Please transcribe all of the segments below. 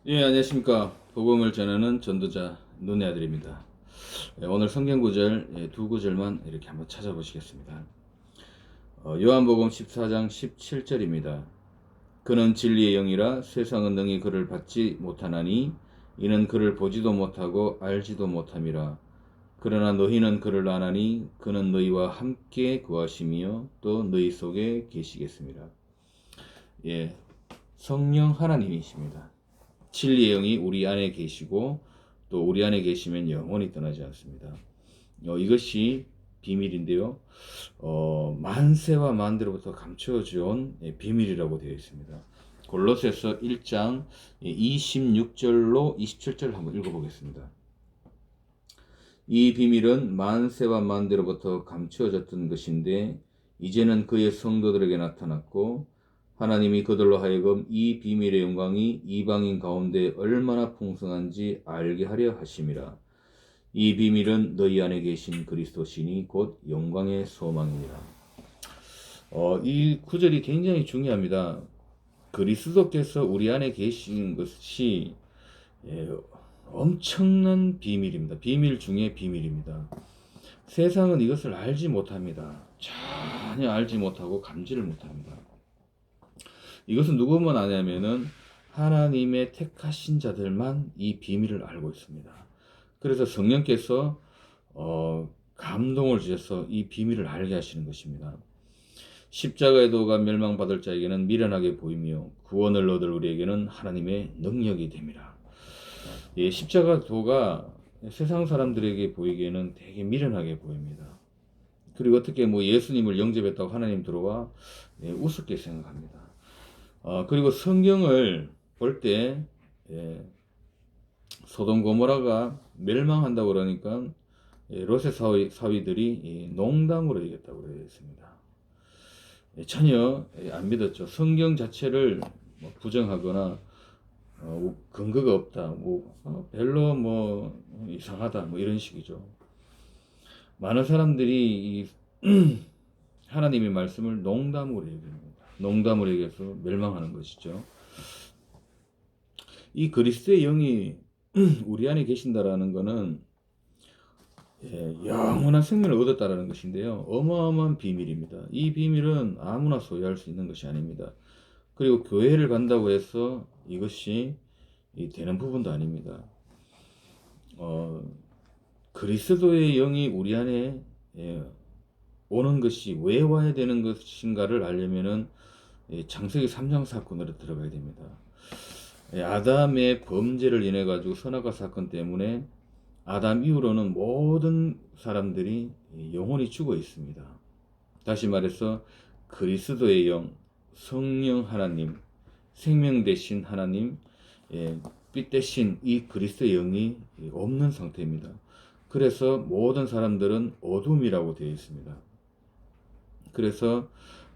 예, 안녕하십니까. 복음을 전하는 전도자 눈의 아들입니다. 오늘 성경 구절 두 구절만 이렇게 한번 찾아보시겠습니다. 요한복음 14장 17절입니다. 그는 진리의 영이라 세상은 능히 그를 받지 못하나니 이는 그를 보지도 못하고 알지도 못함이라. 그러나 너희는 그를 아나니 그는 너희와 함께 거하시며 또 너희 속에 계시겠습니다. 예, 성령 하나님이십니다. 진리의 영이 우리 안에 계시고 또 우리 안에 계시면 영원히 떠나지 않습니다. 이것이 비밀인데요. 만세와 만대로부터 감추어져 온 비밀이라고 되어 있습니다. 골로새서 1장 26절로 27절 한번 읽어보겠습니다. 이 비밀은 만세와 만대로부터 감추어졌던 것인데 이제는 그의 성도들에게 나타났고 하나님이 그들로 하여금 이 비밀의 영광이 이방인 가운데 얼마나 풍성한지 알게 하려 하심이라. 이 비밀은 너희 안에 계신 그리스도시니 곧 영광의 소망이니라. 이 구절이 굉장히 중요합니다. 그리스도께서 우리 안에 계신 것이 엄청난 비밀입니다. 비밀 중에 비밀입니다. 세상은 이것을 알지 못합니다. 전혀 알지 못하고 감지를 못합니다. 이것은 누구만 아냐면은 하나님의 택하신 자들만 이 비밀을 알고 있습니다. 그래서 성령께서 감동을 주셔서 이 비밀을 알게 하시는 것입니다. 십자가의 도가 멸망받을 자에게는 미련하게 보이며 구원을 얻을 우리에게는 하나님의 능력이 됨이라. 예, 십자가 도가 세상 사람들에게 보이기에는 되게 미련하게 보입니다. 그리고 어떻게 예수님을 영접했다고 하나님 들어와 우습게 생각합니다. 그리고 성경을 볼 때 소돔 고모라가 멸망한다고 그러니까 롯의 사위들이 농담으로 얘기했다고 되어 있습니다. 전혀 안 믿었죠. 성경 자체를 부정하거나 근거가 없다, 별로 이상하다, 이런 식이죠. 많은 사람들이 하나님의 말씀을 농담으로 얘기합니다. 농담으로 얘기해서 멸망하는 것이죠. 이 그리스도의 영이 우리 안에 계신다라는 것은 영원한 생명을 얻었다라는 것인데요. 어마어마한 비밀입니다. 이 비밀은 아무나 소유할 수 있는 것이 아닙니다. 그리고 교회를 간다고 해서 이것이 되는 부분도 아닙니다. 그리스도의 영이 우리 안에 오는 것이 왜 와야 되는 것인가를 알려면은 창세기 3장 사건으로 들어가야 됩니다. 아담의 범죄를 인해 가지고 선악과 사건 때문에 아담 이후로는 모든 사람들이 영혼이 죽어 있습니다. 다시 말해서 그리스도의 영, 성령 하나님, 생명 되신 하나님, 빛 대신 이 그리스도의 영이 없는 상태입니다. 그래서 모든 사람들은 어둠이라고 되어 있습니다. 그래서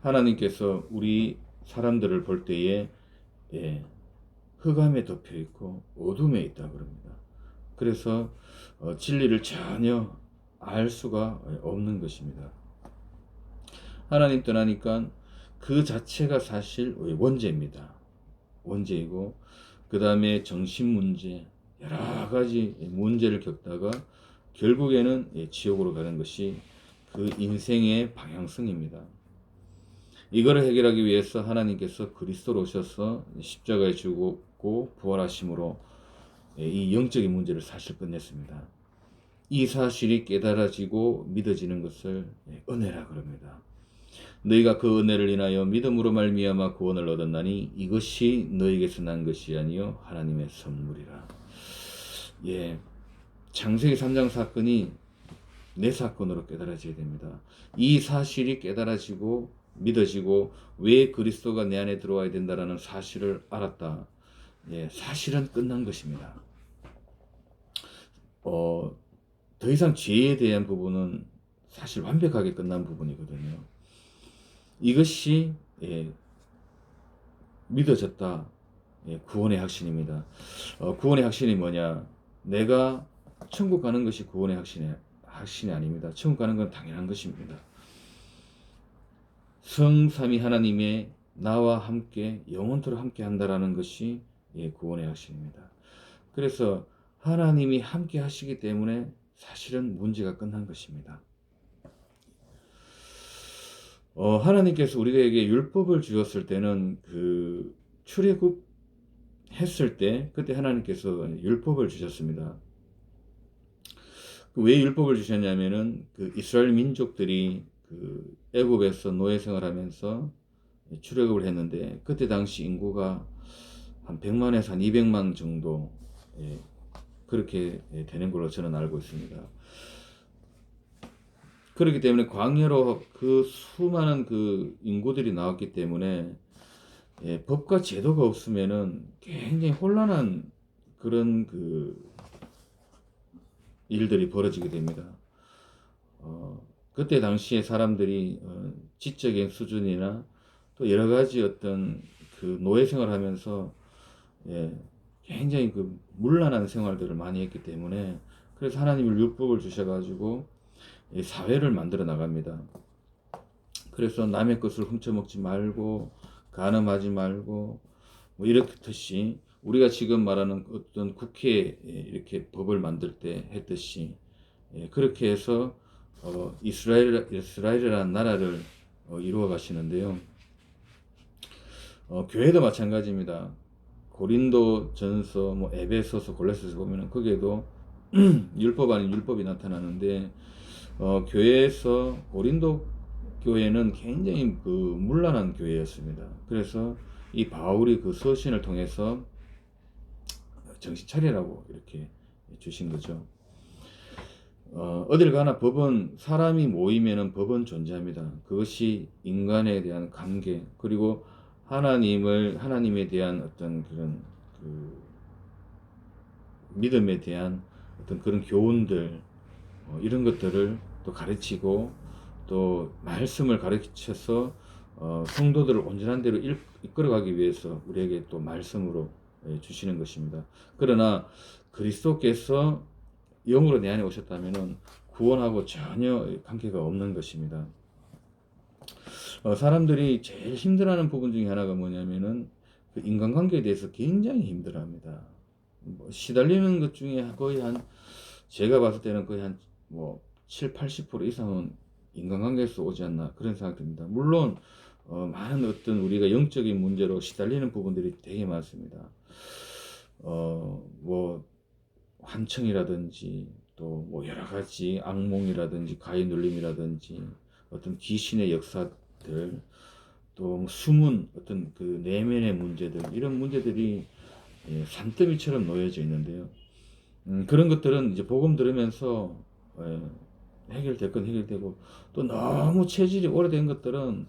하나님께서 우리 사람들을 볼 때에 흑암에 덮여 있고 어둠에 있다 그럽니다. 그래서 진리를 전혀 알 수가 없는 것입니다. 하나님 떠나니까 그 자체가 사실 원죄입니다. 원죄이고 그 다음에 정신 문제, 여러 가지 문제를 겪다가 결국에는 지옥으로 가는 것이 그 인생의 방향성입니다. 이거를 해결하기 위해서 하나님께서 그리스도로 오셔서 십자가에 죽었고 부활하심으로 이 영적인 문제를 사실 끝냈습니다. 이 사실이 깨달아지고 믿어지는 것을 은혜라 그럽니다. 너희가 그 은혜를 인하여 믿음으로 말미암아 구원을 얻었나니 이것이 너희에게서 난 것이 아니요 하나님의 선물이라. 창세기 3장 사건이 내 사건으로 깨달아져야 됩니다. 이 사실이 깨달아지고 믿어지고 왜 그리스도가 내 안에 들어와야 된다라는 사실을 알았다. 사실은 끝난 것입니다. 더 이상 죄에 대한 부분은 사실 완벽하게 끝난 부분이거든요. 이것이 믿어졌다. 구원의 확신입니다. 구원의 확신이 뭐냐? 내가 천국 가는 것이 구원의 확신이 아닙니다. 천국 가는 건 당연한 것입니다. 성삼위 하나님의 나와 함께 영원토록 함께 한다라는 것이 구원의 확신입니다. 그래서 하나님이 함께 하시기 때문에 사실은 문제가 끝난 것입니다. 하나님께서 우리에게 율법을 주셨을 때는 그 출애굽했을 때 그때 하나님께서 율법을 주셨습니다. 왜 율법을 주셨냐면은 그 이스라엘 민족들이 그 애굽에서 노예 생활하면서 출애굽을 했는데 그때 당시 인구가 한 100만에서 한 200만 정도 그렇게 되는 걸로 저는 알고 있습니다. 그렇기 때문에 광야로 그 수많은 그 인구들이 나왔기 때문에 법과 제도가 없으면은 굉장히 혼란한 그런 그 일들이 벌어지게 됩니다. 그때 당시에 사람들이 지적인 수준이나 또 여러 가지 어떤 그 노예 생활하면서 굉장히 그 문란한 생활들을 많이 했기 때문에 그래서 하나님이 율법을 주셔가지고 사회를 만들어 나갑니다. 그래서 남의 것을 훔쳐먹지 말고 간음하지 말고 뭐 이렇듯이 우리가 지금 말하는 어떤 국회에 이렇게 법을 만들 때 했듯이 그렇게 해서 이스라엘이라는 나라를 이루어 가시는데요. 교회도 마찬가지입니다. 고린도 전서, 뭐 에베소서, 골로새서 보면은 거기에도 율법 아닌 율법이 나타나는데 교회에서 고린도 교회는 굉장히 그 문란한 교회였습니다. 그래서 이 바울이 그 서신을 통해서 정신 차리라고 이렇게 주신 거죠. 어딜 가나 법은 사람이 모이면은 법은 존재합니다. 그것이 인간에 대한 관계 그리고 하나님에 대한 어떤 그런 그 믿음에 대한 어떤 그런 교훈들 이런 것들을 또 가르치고 또 말씀을 가르쳐서 성도들을 온전한 대로 이끌어가기 위해서 우리에게 또 말씀으로 주시는 것입니다. 그러나 그리스도께서 영으로 내 안에 오셨다면은 구원하고 전혀 관계가 없는 것입니다. 사람들이 제일 힘들어하는 부분 중에 하나가 뭐냐면은 그 인간관계에 대해서 굉장히 힘들어합니다. 뭐 시달리는 것 중에 거의 제가 봤을 때는 거의 뭐 7, 80% 이상은 인간관계에서 오지 않나 그런 생각이 듭니다. 물론 많은 어떤 우리가 영적인 문제로 시달리는 부분들이 되게 많습니다. 뭐 환청이라든지 또 뭐 여러 가지 악몽이라든지 가위 눌림이라든지 어떤 귀신의 역사들 또 숨은 어떤 그 내면의 문제들 이런 문제들이 산더미처럼 놓여져 있는데요. 그런 것들은 이제 복음 들으면서 해결될 건 해결되고 또 너무 체질이 오래된 것들은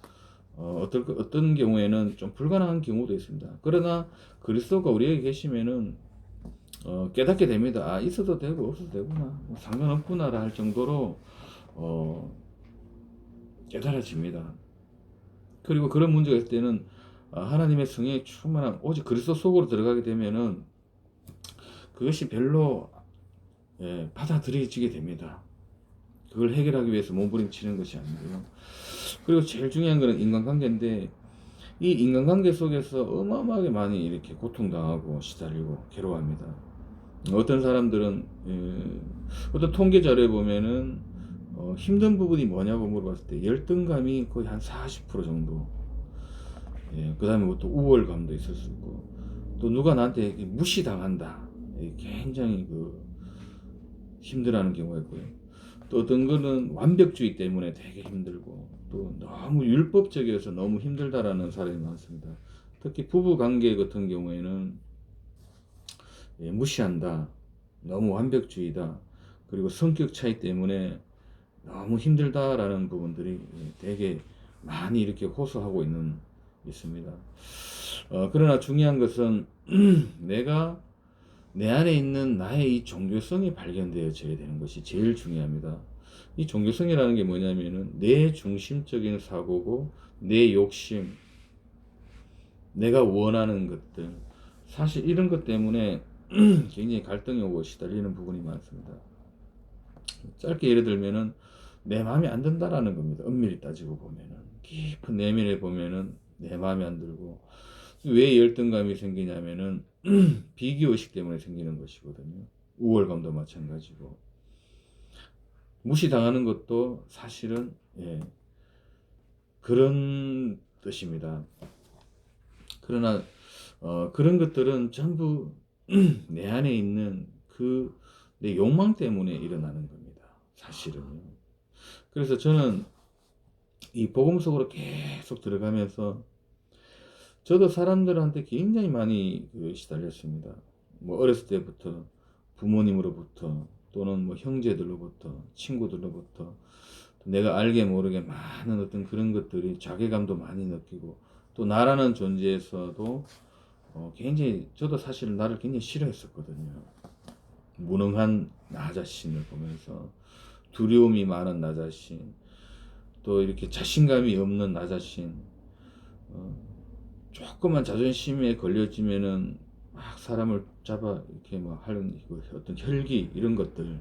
어떤 경우에는 좀 불가능한 경우도 있습니다. 그러나 그리스도가 우리에게 계시면은 깨닫게 됩니다. 아, 있어도 되고 없어도 되구나, 뭐 상관없구나라 할 정도로 깨달아집니다. 그리고 그런 문제가 있을 때는 하나님의 성령이 충만한 오직 그리스도 속으로 들어가게 되면은 그것이 별로 받아들여지게 됩니다. 그걸 해결하기 위해서 몸부림치는 것이 아니고요. 그리고 제일 중요한 것은 인간관계인데 이 인간관계 속에서 어마어마하게 많이 이렇게 고통당하고 시달리고 괴로워합니다. 어떤 사람들은 어떤 통계 자료에 보면은 힘든 부분이 뭐냐고 물어봤을 때 열등감이 거의 한 40% 정도. 그 다음에 뭐 또 우월감도 있을 수 있고 또 누가 나한테 무시당한다. 굉장히 그 힘들어하는 경우가 있고요. 또 어떤 거는 완벽주의 때문에 되게 힘들고 또 너무 율법적이어서 너무 힘들다라는 사람이 많습니다. 특히 부부 관계 같은 경우에는 무시한다, 너무 완벽주의다, 그리고 성격 차이 때문에 너무 힘들다라는 부분들이 되게 많이 이렇게 호소하고 있습니다. 그러나 중요한 것은 내가 내 안에 있는 나의 이 종교성이 발견되어져야 되는 것이 제일 중요합니다. 이 종교성이라는 게 뭐냐면은 내 중심적인 사고고 내 욕심, 내가 원하는 것들, 사실 이런 것 때문에 굉장히 갈등이 오고 시달리는 부분이 많습니다. 짧게 예를 들면은 내 마음에 안 든다라는 겁니다. 엄밀히 따지고 보면은 깊은 내면에 보면은 내 마음에 안 들고 왜 열등감이 생기냐면은 비교의식 때문에 생기는 것이거든요. 우월감도 마찬가지고. 무시당하는 것도 사실은 그런 뜻입니다. 그러나 그런 것들은 전부 내 안에 있는 그 내 욕망 때문에 일어나는 겁니다. 사실은요. 그래서 저는 이 복음 속으로 계속 들어가면서 저도 사람들한테 굉장히 많이 시달렸습니다. 뭐 어렸을 때부터 부모님으로부터 또는 뭐 형제들로부터 친구들로부터 내가 알게 모르게 많은 어떤 그런 것들이 자괴감도 많이 느끼고 또 나라는 존재에서도 굉장히 저도 사실 나를 굉장히 싫어했었거든요. 무능한 나 자신을 보면서 두려움이 많은 나 자신 또 이렇게 자신감이 없는 나 자신 조금만 자존심에 걸려지면은 막 사람을 잡아 이렇게 막 하는 어떤 혈기 이런 것들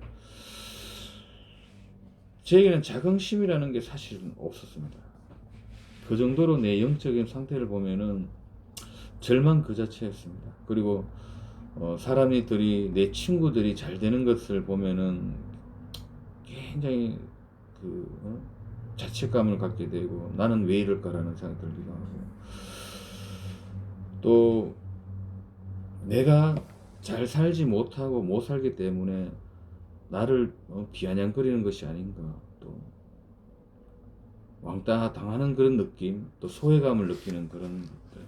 제게는 자긍심이라는 게 사실은 없었습니다. 그 정도로 내 영적인 상태를 보면은 절망 그 자체였습니다. 그리고 사람들이 내 친구들이 잘 되는 것을 보면은 굉장히 자책감을 갖게 되고 나는 왜 이럴까라는 생각 들기도 하고 또 내가 잘 살지 못하고 못 살기 때문에 나를 비아냥거리는 것이 아닌가 또 왕따 당하는 그런 느낌 또 소외감을 느끼는 그런 것들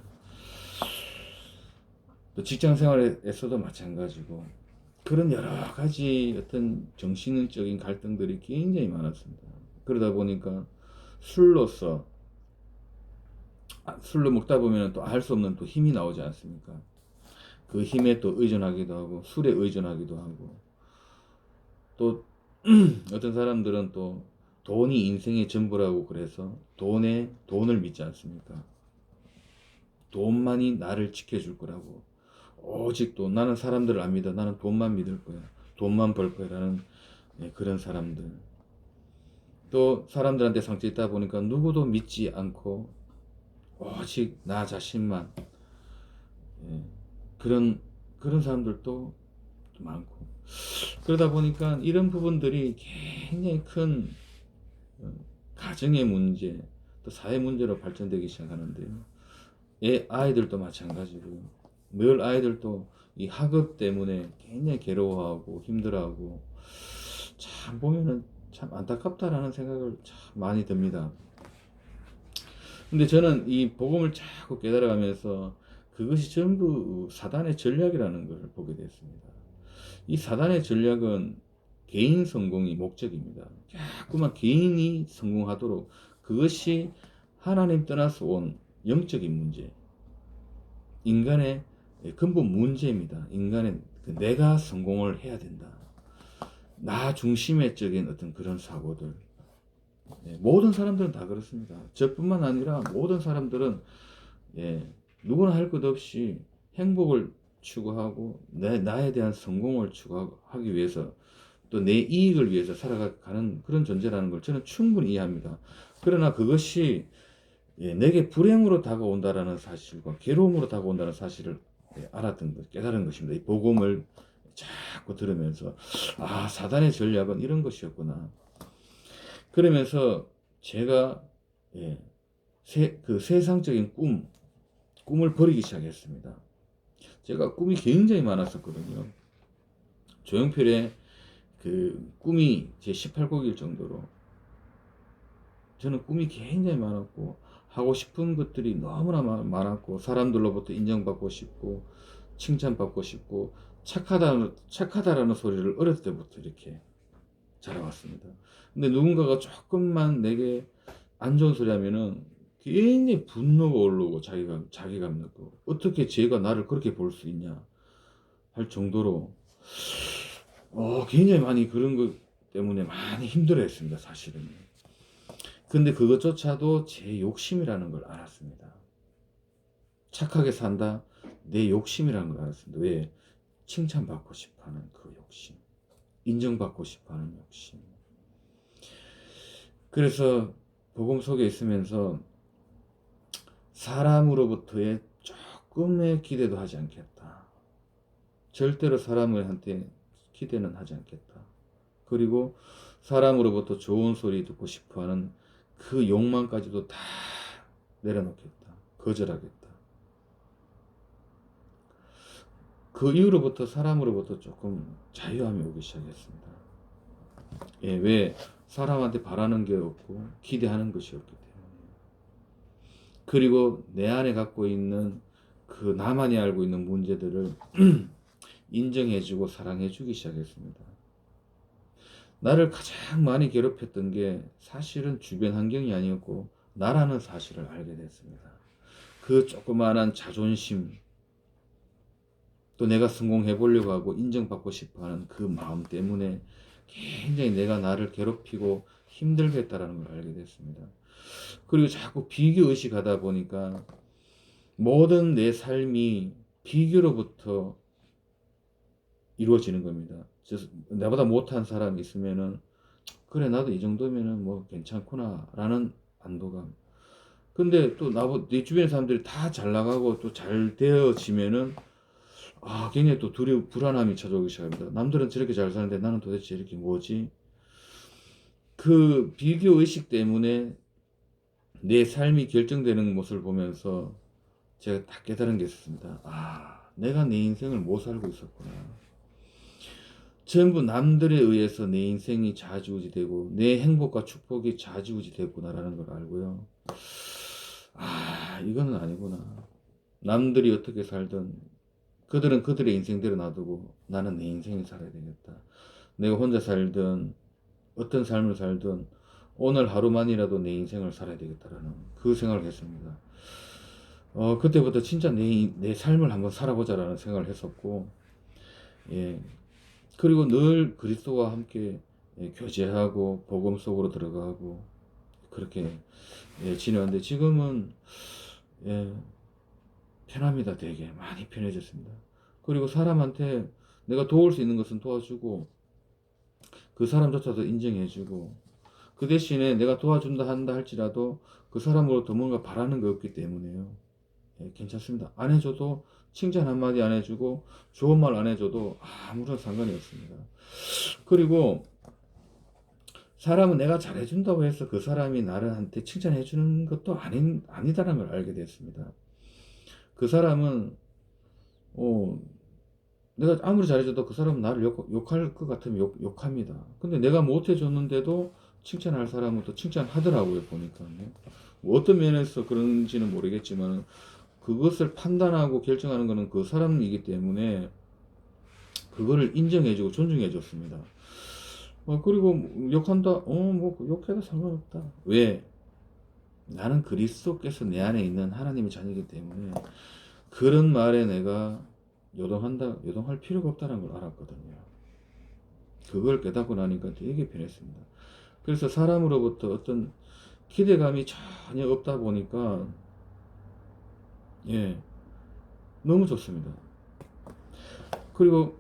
또 직장 생활에서도 마찬가지고 그런 여러 가지 어떤 정신적인 갈등들이 굉장히 많았습니다. 그러다 보니까 술로서 술로 먹다 보면 또 알 수 없는 또 힘이 나오지 않습니까? 그 힘에 또 의존하기도 하고 술에 의존하기도 하고 또 어떤 사람들은 또 돈이 인생의 전부라고 그래서 돈을 믿지 않습니까? 돈만이 나를 지켜줄 거라고 오직 또 나는 사람들을 안 믿어 나는 돈만 믿을 거야 돈만 벌 거야 라는 그런 사람들 또 사람들한테 상처 있다 보니까 누구도 믿지 않고 오직 나 자신만 그런 사람들도 많고 그러다 보니까 이런 부분들이 굉장히 큰 가정의 문제 또 사회 문제로 발전되기 시작하는데요. 아이들도 마찬가지고 늘 아이들도 이 학업 때문에 굉장히 괴로워하고 힘들어하고 참 보면은 참 안타깝다라는 생각을 참 많이 듭니다. 근데 저는 이 복음을 자꾸 깨달아가면서 그것이 전부 사단의 전략이라는 걸 보게 됐습니다. 이 사단의 전략은 개인 성공이 목적입니다. 자꾸만 개인이 성공하도록 그것이 하나님 떠나서 온 영적인 문제, 인간의 근본 문제입니다. 인간의 내가 성공을 해야 된다. 나 중심의적인 어떤 그런 사고들. 모든 사람들은 다 그렇습니다. 저뿐만 아니라 모든 사람들은 누구나 할 것 없이 행복을 추구하고 나에 대한 성공을 추구하기 위해서 또 내 이익을 위해서 살아가는 그런 존재라는 걸 저는 충분히 이해합니다. 그러나 그것이 내게 불행으로 다가온다라는 사실과 괴로움으로 다가온다는 사실을 알았던 것, 깨달은 것입니다. 이 복음을 자꾸 들으면서 사단의 전략은 이런 것이었구나. 그러면서 제가 그 세상적인 꿈을 버리기 시작했습니다. 제가 꿈이 굉장히 많았었거든요. 조용필의 그 꿈이 제 18곡일 정도로 저는 꿈이 굉장히 많았고 하고 싶은 것들이 너무나 많았고 사람들로부터 인정받고 싶고 칭찬받고 싶고 착하다라는 소리를 어렸을 때부터 이렇게 자라왔습니다. 근데 누군가가 조금만 내게 안 좋은 소리 하면은 굉장히 분노가 올라오고 자기감 느끼고 어떻게 쟤가 나를 그렇게 볼 수 있냐 할 정도로 굉장히 많이 그런 것 때문에 많이 힘들어했습니다. 사실은. 근데 그것조차도 제 욕심이라는 걸 알았습니다. 착하게 산다 내 욕심이라는 걸 알았습니다. 왜? 칭찬받고 싶어하는 그 욕심, 인정받고 싶어하는 욕심. 그래서 복음 속에 있으면서 사람으로부터의 조금의 기대도 하지 않겠다. 절대로 사람한테 기대는 하지 않겠다. 그리고 사람으로부터 좋은 소리 듣고 싶어하는 그 욕망까지도 다 내려놓겠다. 거절하겠다. 그 이후로부터 사람으로부터 조금 자유함이 오기 시작했습니다. 예, 왜? 사람한테 바라는 게 없고 기대하는 것이 없기 때문에. 그리고 내 안에 갖고 있는 그 나만이 알고 있는 문제들을 인정해주고 사랑해주기 시작했습니다. 나를 가장 많이 괴롭혔던 게 사실은 주변 환경이 아니었고 나라는 사실을 알게 됐습니다. 그 조그마한 자존심, 또 내가 성공해 보려고 하고 인정받고 싶어하는 그 마음 때문에 굉장히 내가 나를 괴롭히고 힘들게 했다는 걸 알게 됐습니다. 그리고 자꾸 비교 의식하다 보니까 모든 내 삶이 비교로부터 이루어지는 겁니다. 나보다 못한 사람이 있으면은 그래 나도 이 정도면은 뭐 괜찮구나 라는 안도감. 근데 또 내 주변 사람들이 다 잘 나가고 또 잘 되어지면은 굉장히 또 두려워 불안함이 찾아오기 시작합니다. 남들은 저렇게 잘 사는데 나는 도대체 이렇게 뭐지? 그 비교 의식 때문에 내 삶이 결정되는 모습을 보면서 제가 딱 깨달은 게 있었습니다. 내가 내 인생을 못 살고 있었구나. 전부 남들에 의해서 내 인생이 좌지우지되고 내 행복과 축복이 좌지우지되구나라는 걸 알고요. 이거는 아니구나. 남들이 어떻게 살든 그들은 그들의 인생대로 놔두고 나는 내 인생을 살아야 되겠다. 내가 혼자 살든 어떤 삶을 살든 오늘 하루만이라도 내 인생을 살아야 되겠다라는 그 생각을 했습니다. 그때부터 진짜 내 삶을 한번 살아보자라는 생각을 했었고, 예. 그리고 늘 그리스도와 함께 교제하고 복음 속으로 들어가고 그렇게 지내는데 지금은 편합니다. 되게 많이 편해졌습니다. 그리고 사람한테 내가 도울 수 있는 것은 도와주고 그 사람조차도 인정해주고 그 대신에 내가 도와준다 한다 할지라도 그 사람으로부터 뭔가 바라는 게 없기 때문에요. 괜찮습니다. 안 해줘도 칭찬 한마디 안 해주고 좋은 말 안 해줘도 아무런 상관이 없습니다. 그리고 사람은 내가 잘해준다고 해서 그 사람이 나한테 칭찬해주는 것도 아니다라는 걸 알게 됐습니다. 그 사람은 내가 아무리 잘해줘도 그 사람은 나를 욕할 것 같으면 욕합니다. 근데 내가 못해줬는데도 칭찬할 사람은 또 칭찬하더라고요. 보니까 뭐 어떤 면에서 그런지는 모르겠지만 그것을 판단하고 결정하는 것은 그 사람이기 때문에 그거를 인정해주고 존중해줬습니다. 그리고 욕한다? 뭐 욕해도 상관없다. 왜? 나는 그리스도께서 내 안에 있는 하나님의 자녀이기 때문에 그런 말에 내가 요동할 필요가 없다는 걸 알았거든요. 그걸 깨닫고 나니까 되게 편했습니다. 그래서 사람으로부터 어떤 기대감이 전혀 없다 보니까 너무 좋습니다. 그리고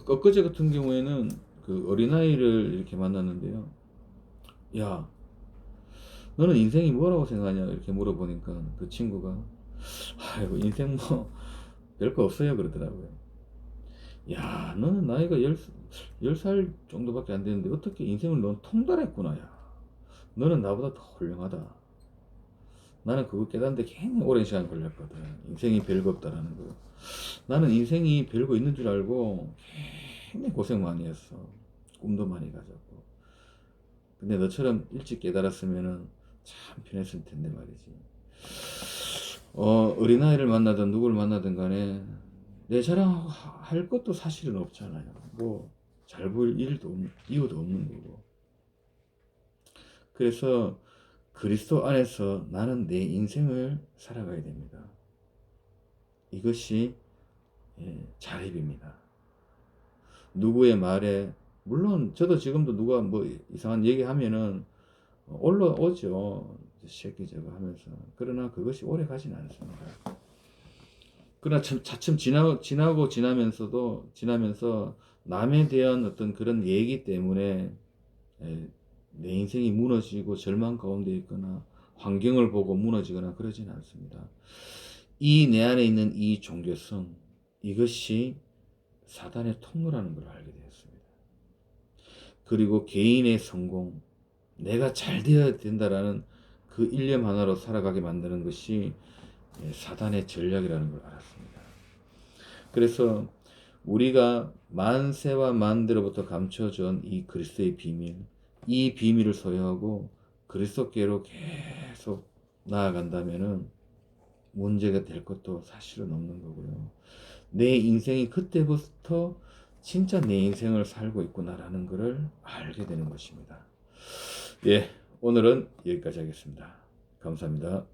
엊그제 같은 경우에는 그 어린아이를 이렇게 만났는데요. 야, 너는 인생이 뭐라고 생각하냐 이렇게 물어보니까 그 친구가 아이고 인생 뭐 별거 없어요 그러더라고요. 야, 너는 나이가 10살 정도밖에 안 되는데 어떻게 인생을 넌 통달했구나. 야, 너는 나보다 더 훌륭하다. 나는 그거 깨닫는데 굉장히 오랜 시간 걸렸거든. 인생이 별거 없다라는 거. 나는 인생이 별거 있는 줄 알고 굉장히 고생 많이 했어. 꿈도 많이 가졌고. 근데 너처럼 일찍 깨달았으면은 참 편했을 텐데 말이지. 어린아이를 만나든 누구를 만나든 간에 내 자랑할 것도 사실은 없잖아요. 뭐 잘 보일 이유도 없는 거고. 그래서 그리스도 안에서 나는 내 인생을 살아가야 됩니다. 이것이 자립입니다. 누구의 말에 물론 저도 지금도 누가 뭐 이상한 얘기하면은 올라오죠. 새끼 저거 하면서. 그러나 그것이 오래 가지는 않습니다. 그러나 차츰 지나면서 남에 대한 어떤 그런 얘기 때문에 내 인생이 무너지고 절망 가운데 있거나 환경을 보고 무너지거나 그러지는 않습니다. 이 내 안에 있는 이 종교성, 이것이 사단의 통로라는 걸 알게 되었습니다. 그리고 개인의 성공, 내가 잘 되어야 된다라는 그 일념 하나로 살아가게 만드는 것이 사단의 전략이라는 걸 알았습니다. 그래서 우리가 만세와 만대로부터 감춰진 이 그리스도의 비밀, 이 비밀을 소유하고 그리스도께로 계속 나아간다면은 문제가 될 것도 사실은 없는 거고요. 내 인생이 그때부터 진짜 내 인생을 살고 있구나라는 것을 알게 되는 것입니다. 예, 오늘은 여기까지 하겠습니다. 감사합니다.